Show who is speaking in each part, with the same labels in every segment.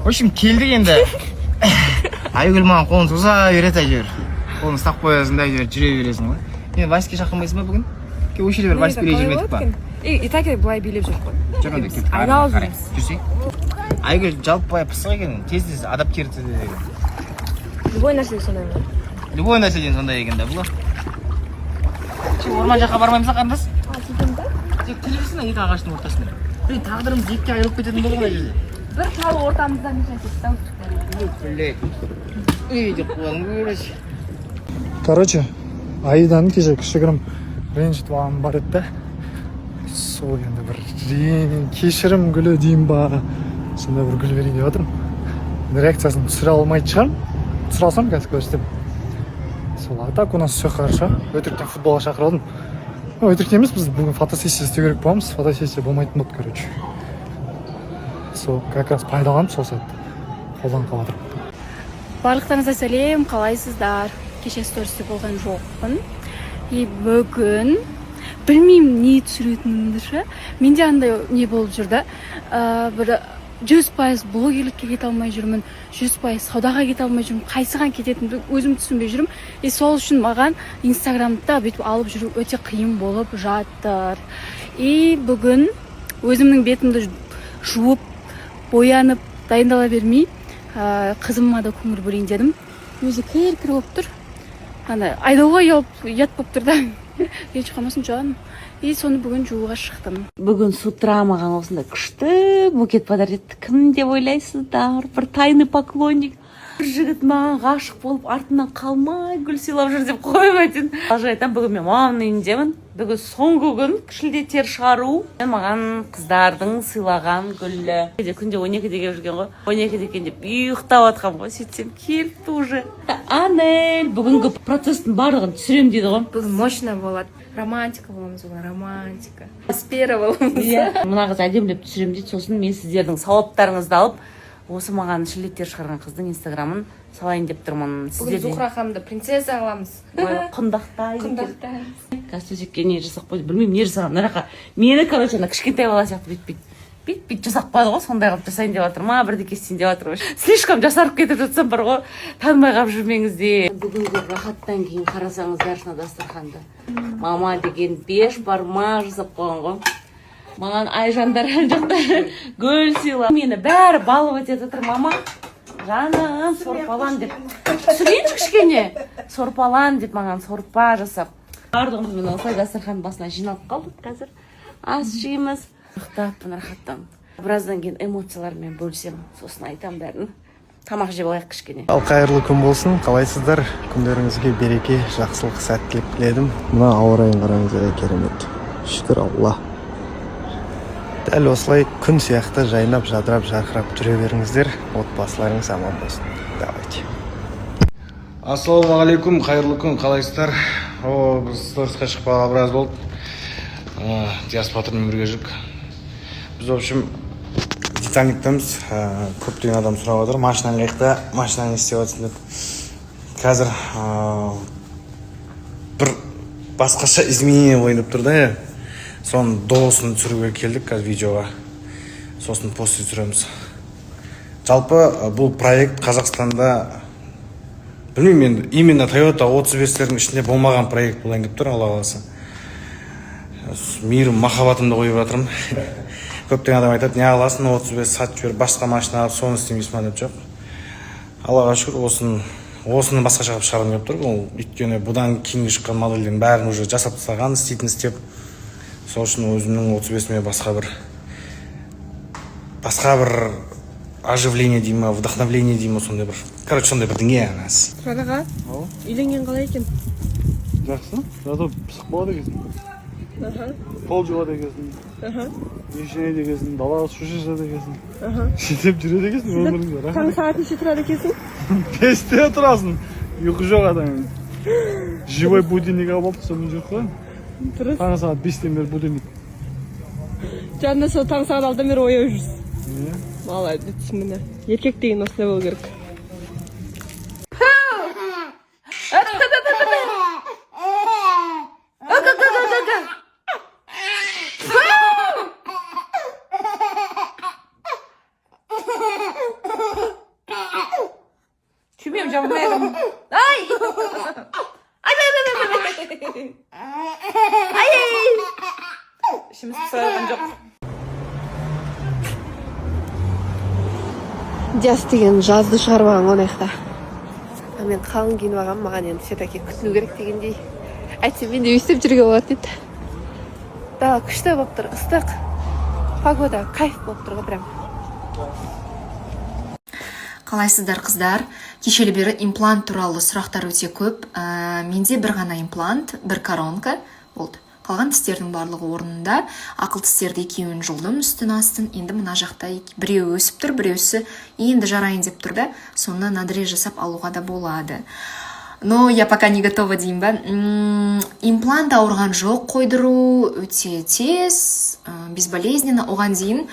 Speaker 1: В общем, келдік енді. Айгүл маған қолын соза береді әйтеуір. Қолын ұстап қоясың да әйтеуір жүре бересің ғой. Енді вальске шақырмайсың ба бүгін? Осы жерде бір вальс билей жүрмедік па?
Speaker 2: И так былай билеп жүріп қой.
Speaker 1: Жоқ енді кеттік.
Speaker 2: Айналып жүрміз.
Speaker 1: Жүрсек. Айгүл жалпы былай пысық екен, тез адаптироваться етеді екен.
Speaker 2: Любой нәрседе сондай ма?
Speaker 1: Любой нәрседен сондай екен да бұл. Орман жаққа бармаймыз ба қарындас? Тек келесің екі ағаштың ортасында. Тағдырымыз екіге айырылып кететін болды ғой жерде.
Speaker 2: Бір тал ортамыздан нешен
Speaker 1: Үй деп қойған көресі.
Speaker 3: Короче, Аиданың кеше кішігірім ренжітіп алғаным бар еді да. Сол енді бір кешірім гүлі деймін ба, сондай бір гүл берейін деп отырмын. Реакциясын түсіре алмайды шығармын. Түсіре алсам қазір көрсетемін. Сол, а так у нас все хорошо. Өтіріктен футболға шақырып алдым. Өтіріктен емес, біз бүгін фотосессия істеу керек боламыз. Фотосессия болмайтын болды, короче. Сол, как раз пайдаланып сол сәтті қолдан қаладым.
Speaker 2: Барлықтарыңызға сәлем, қалайсыздар? Кеше стористе болған жоқпын. И бүгін білмеймін не түсіретінімді ше. Менде андай не болып жүрді. Бір 100% блогерлікке кете алмай жүрмін, 100% саудаға кете алмай жүрмін, қайсыған кететінімді өзім түсінбей жүрмін. И сол үшін маған инстаграмда бүйтіп алып жүру өте қиын болып жатыр. И бүгін өзімнің бетімді жуып, боянып, дайындала бермей, қызыма да көңіл бөлейін дедім. Өзі кір болып тұр. Айдауға ұят болып тұр да. Еш қалмасын жаным. И соны бүгін жууға шықтым.
Speaker 4: Бүгін с утра маған осындай күшті букет подарить етті. Кім деп ойлайсыздар? Бір тайный поклонник. Бір жігіт маған ғашық болып артынан қалмай гүл сыйлап жүр деп қоймайтын. Қалжай айтам, бүгін мен мамамның үйіндемін. Бүгін соңғы күн шілде тер шығару. Маған қыздардың сыйлаған гүлі. Күнде 12-де келіп жүрген ғой. 12-де екен деп ұйықтап атқам ғой. Сөйтсем келіпті уже. Анель бүгінгі процестің барлығын түсірем дейді ғой.
Speaker 2: Бүгін мощно болады. Романтика боламыз, бүгін романтика. Аспера боламыз.
Speaker 4: Мына қыз әдемілеп түсірем дейді. Сосын мен сіздердің сауаптарыңызды алып, осы маған шілеттер шығарған қыздың инстаграмын салайын деп тұрмын.
Speaker 2: Бүгін Зухра ханымды принцесса қыламыз.
Speaker 4: Құндақтаймыз. Қазір төсекке не жасақ қойды, білмеймін не жасаған. Мына мені, короче, кішкентай бала сияқты бүйтіп жасақ қойды ғой, сондай қылып жасайын деп жатыр ма, бірдеке істейін деп жатыр ғой. Слишком жасарып кетіп жатсам бар ғой, танымай қалып жүрмеңіздер. Бүгінгі рахаттан кейін қарасаңыздар шына дастарханды. Мама деген 5 барма жасап қойған ғой. Маған айжандар жақта гүл сыйла. Мені бәрі балып өтеді отыр, мама. Жаным, сорпалан деп. Түсірейінші кішкене. Сорпалан деп маған сорпа жасап. Бардығымызбен осылай дастархан басына жиналып қалдық қазір. Ас жейміз. Ұйықтаппын рахаттан. Біраздан кейін эмоциялармен бөлсем, сосын айтам бәрін. Тамақ жеп алайық кішкене.
Speaker 3: Ал қайырлы күн болсын. Қалайсыздар? Күндеріңізге береке, жақсылық, сәттілік тіледім. Мына ауа райын қараңыздар, керемет. Шүкір Алла. Дәл осылай күн сияқты жайнап, жадырап, жарқырап жүре беріңіздер. Отбасыларыңыз аман болсын. Давайте.
Speaker 1: Ассалаумағалейкум, қайырлы күн, қалайсыздар? Біз сторисқа шықпаға біраз болды. Диаспатормен бірге жүрік. Біз, в общем, Титаниктамыз. Көптеген адам сұрап отыр. Машинаң қайықта, машинаң не істеп жатсың деп. Қазір бір басқаша изменение ойнап тұр да. Соның доғысын түсіруге келдік қазір видеоға. Сосын посты түсіреміз. Жалпы бұл проект Қазақстанда, білмеймін енді, именно Toyota 35-лердің ішінде болмаған проект болайын деп тұр, Алла қаласа. Мейірім, махаббатымды қойып жатырмын. Көптеген адам айтады, не аласың, 35 сатып жібер, басқа машина алып, соны істемейсің ба деп. Жоқ. Аллаға шүкір, осыны басқаша қылып шығарғым келіп тұр. Өйткені бұдан кейінгі шыққан модельдің бәрін уже жасап тастаған, істейтін істеп. Сол үшін өзімнің 35-ме басқа бір оживление деймі, вдохновление деймі, сондай бір. Короче, сондай бір дүние анасы.
Speaker 2: Сұраға, үйленген қалай екен?
Speaker 3: Жақсы. Зато пысық болады екенсің. Пол жуады екенсің. Ешіне дегесін, далаға су шашады екенсің. Шетеп жүреді екенсің өміріңде.
Speaker 2: Таң сағат неше тұрады екенсің?
Speaker 3: 5-те тұрасың. Ұйқы жоқ адам. Живой будильник алып алып, сонымен жүріп қойын. Таң сағат 5-тен бері будильник.
Speaker 2: Жанында сол таң сағат 6-дан бері ояу жүрсің. Молодец, міне. Еркек деген осылай болу керек.
Speaker 4: жамылмайым. Ай! İşimiz pısırған жоқ.
Speaker 5: Жас деген жазды шығарып алған ғой аяқта. Мен қалың киініп алғам, маған енді все-таки күтілу керек дегендей. Әйтсе мен де өйстіп жүруге болады дейді. Дала күшті болып тұр, ыстық. Погода кайф болып тұр ғой прям.
Speaker 6: Қалайсыздар қыздар? Кешелі бері имплант туралы сұрақтар өте көп. Менде бір ғана имплант, бір коронка болды. Қалған тістердің барлығы орнында. Ақыл тістерді екеуін жұлдым үстін астын. Енді мына жақта біреуі өсіп тұр, біреусі енді жарайын деп тұрды. Соны надрез жасап алуға да болады. Но я пока не готова деймін ба. Имплант ауырған жоқ, қойдыру өте тез, безболезненно. Оған дейін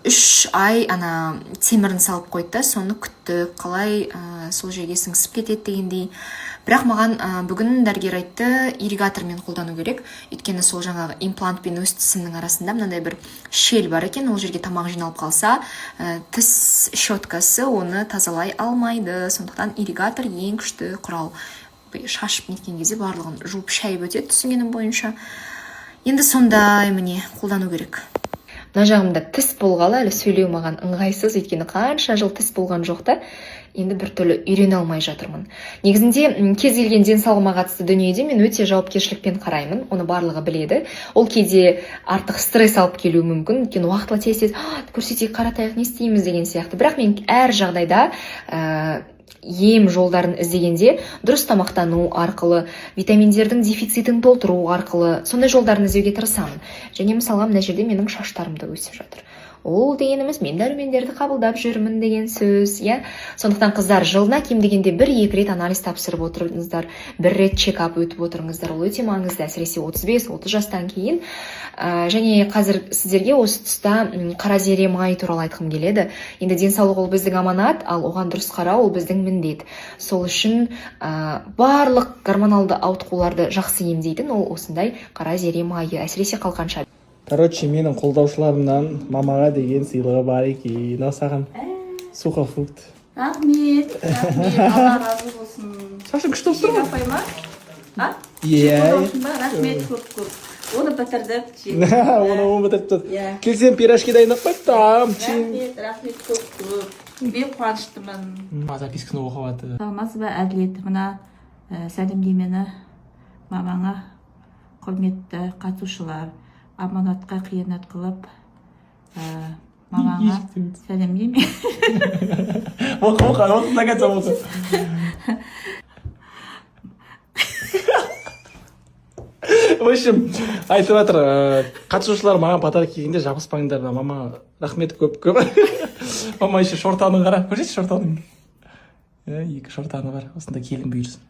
Speaker 6: 3 ай ана темірін салып қойды, соны күтті, қалай сол жерге сіңісіп кетеді дегендей. Бірақ маған бүгін дәрігер айтты, ирригатормен қолдану керек. Өйткені сол жаңағы имплант пен өз тісімнің арасында мынандай бір шел бар екен, ол жерге тамақ жиналып қалса, тіс щеткасы оны тазалай алмайды. Сондықтан ирригатор ең күшті құрал. Шашып неткен кезде барлығын жуып шайып өтеді түсінгенім бойынша. Енді сондай міне қолдану керек. Мына жағымда тіс болғалы, әлі сөйлеу маған ыңғайсыз, өйткені қанша жыл тіс болған жоқ та, енді бір түрлі үйрене алмай жатырмын. Негізінде кез келген денсаулығыма қатысты дүниеде мен өте жауапкершілікпен қараймын, оны барлығы біледі. Ол кейде артық стресс алып келуі мүмкін, өйткені уақытылы тез көрсетейік, қаратайық, не істейміз деген сияқты. Бірақ мен әр жағдайда ем жолдарын іздегенде дұрыс тамақтану арқылы, витаминдердің дефицитін толтыру арқылы сондай жолдарын іздеуге тырысамын. Және мысалға мына жерде менің шаштарым да өсіп жатыр. Ол дегеніміз мен дәрумендерді қабылдап жүрмін деген сөз, иә. Сондықтан қыздар, жылына кем дегенде 1-2 рет анализ тапсырып отырыңыздар, 1 рет чекап өтіп отырыңыздар. Ол өте маңызды, әсіресе 35-30 жастан кейін. Және қазір сіздерге осы тұста қара зере майы туралы айтқым келеді. Енді денсаулық ол біздің аманат, ал оған дұрыс қарау ол біздің міндет. Сол үшін барлық гормоналды ауытқуларды жақсы емдейтін ол осындай қара зере майы, әсіресе қалқанша.
Speaker 3: Короче, менің қолдаушыларымнан мамаға деген сыйлығы бар екен. Саған сухофрукт.
Speaker 4: Рахмет, Алла разы болсын.
Speaker 3: Шашың күшті болып тұр ғой.
Speaker 4: Апай ма?
Speaker 3: Иә.
Speaker 4: Рахмет көп. Оны бітірдік.
Speaker 3: Оны бітіріп. Келсем пирожки дайындап қойыптым.
Speaker 4: Рахмет көп. Мен қуаныштымын.
Speaker 3: Записканы оқып жатыр.
Speaker 4: Сағынасыз ба, әділет, мына сәлемдемені мамаңа, құрметті қатысушылар, аманатқа қиянат қылып, мамаңа сәлемдеме.
Speaker 3: Оқы, загадса болсын. В общем, айтып жатыр, қатысушылар маған подарок келгенде жабыспаңдар, мама рахмет көп. Мама еще шортаны қара, көрсетші шортаның. 2 шортаны бар, осында келін бұйырсын.